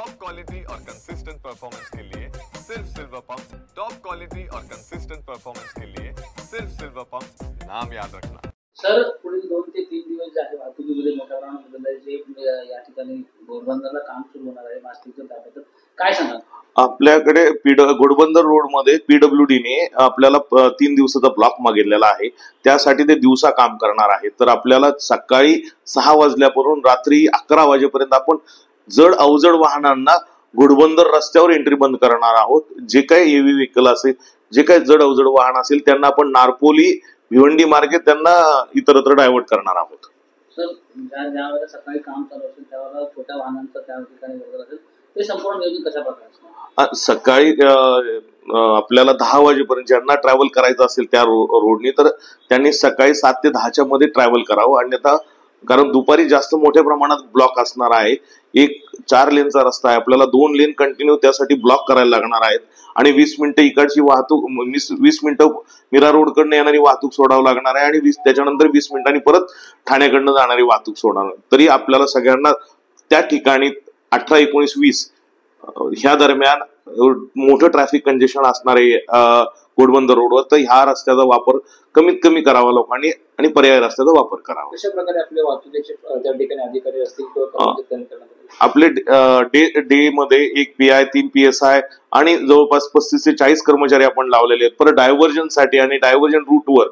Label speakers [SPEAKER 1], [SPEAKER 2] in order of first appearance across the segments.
[SPEAKER 1] Top quality और consistent performance के लिए सिर्फ सिल्वर पंप। टॉप क्वालिटी और कंसिस्टेंट परफॉर्मेंस के लिए सिर्फ सिल्वर पंप, नाम याद रखना।
[SPEAKER 2] सर, पुढील 2 ते 3 दिवस जे आहे वाहतुकीमध्ये मोठ्या प्रमाणात बदलायचे या ठिकाणी घोडबंदरला काम सुरू होणार आहे मास्टिकचं, त्याबद्दल काय सांगाल?
[SPEAKER 3] आपल्याकडे घोडबंदर रोड मध्ये PWD ने आपल्याला 3 दिवसाचा ब्लॉक मागितलेला आहे, त्यासाठी ते दिवसा काम करणार आहे। तर आपल्याला सकाळी 6 वाजल्यापासून रात्री 11 वाजेपर्यंत आपण जड अवजड वाहनांना घोडबंदर रस्त्यावर एंट्री बंद करणार आहोत। जे काही हेवी व्हेकल असेल, जे काही जड अवजड वाहन असेल, त्यांना आपण नारपोली भिवंडी मार्गे त्यांना इतरत्र डायव्हर्ट करणार आहोत।
[SPEAKER 2] सर, ज्या वेळेला सकाळी काम चालू असेल त्यावेळेला छोट्या वाहनांचं त्या ठिकाणी वर्ग असेल, ते संपूर्ण नियोजन कशा प्रकारे?
[SPEAKER 3] सकाळी आपल्याला 10 वाजेपर्यंत ज्यांना ट्रॅव्हल करायचं असेल त्या रोडनी, तर त्यांनी सकाळी 7 ते 10च्या मध्ये ट्रॅव्हल करावं। अन्यथा कारण दुपारी जास्त मोठ्या प्रमाणात ब्लॉक असणार आहे। एक 4 लेनचा रस्ता आहे, आपल्याला 2 लेन कंटिन्यू त्यासाठी ब्लॉक करायला लागणार आहेत आणि 20 मिनिटं इकडची वाहतूक 20 मिनिटं मीरा रोड कडनं येणारी वाहतूक सोडावं लागणार आहे आणि त्याच्यानंतर 20 मिनिटांनी परत ठाण्याकडनं जाणारी वाहतूक सोडणार। तरी आपल्याला सगळ्यांना त्या ठिकाणी 18, 19, 20 ह्या दरम्यान मोठं ट्रॅफिक कंजेशन असणार आहे घोडबंदर रोडवर। तर ह्या रस्त्याचा वापर कमीत कमी करावा लोकांनी आणि पर्याय रस्त्याचा वापर करावा।
[SPEAKER 2] कशा प्रकारे आपले वाहतुकीचे त्या ठिकाणी अधिकारी असतील किंवा
[SPEAKER 3] आपले डे मध्ये 1 PI, 3 PSI आणि जवळपास 35 ते 40 कर्मचारी आपण लावलेले आहेत। परत डायव्हर्जन साठी आणि डायव्हर्जन रूटवर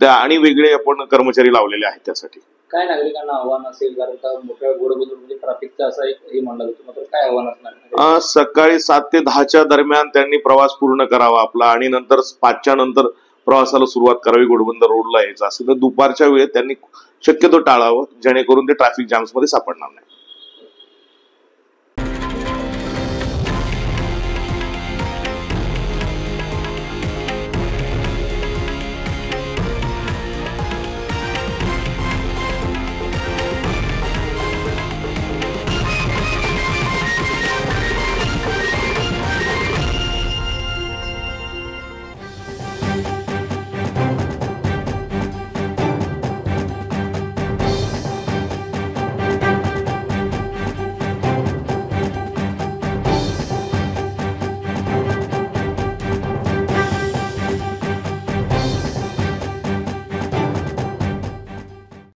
[SPEAKER 3] त्या आणि वेगळे आपण कर्मचारी लावलेले आहेत। त्यासाठी
[SPEAKER 2] काय नागरिकांना आव्हान असेल? कारण मोठ्या घोडबंदर म्हणजे ट्रॅफिकचा असा एक हे म्हणलं जातं, मात्र काय आव्हान असणार?
[SPEAKER 3] सकाळी 7 ते 10च्या दरम्यान त्यांनी प्रवास पूर्ण करावा आपला आणि नंतर 5च्या नंतर प्रवासाला सुरुवात करावी। घोडबंदर रोडला यायचं असेल तर दुपारच्या वेळेत त्यांनी शक्यतो टाळावं, जेणेकरून ते ट्रॅफिक जॅम्स मध्ये सापडणार नाही।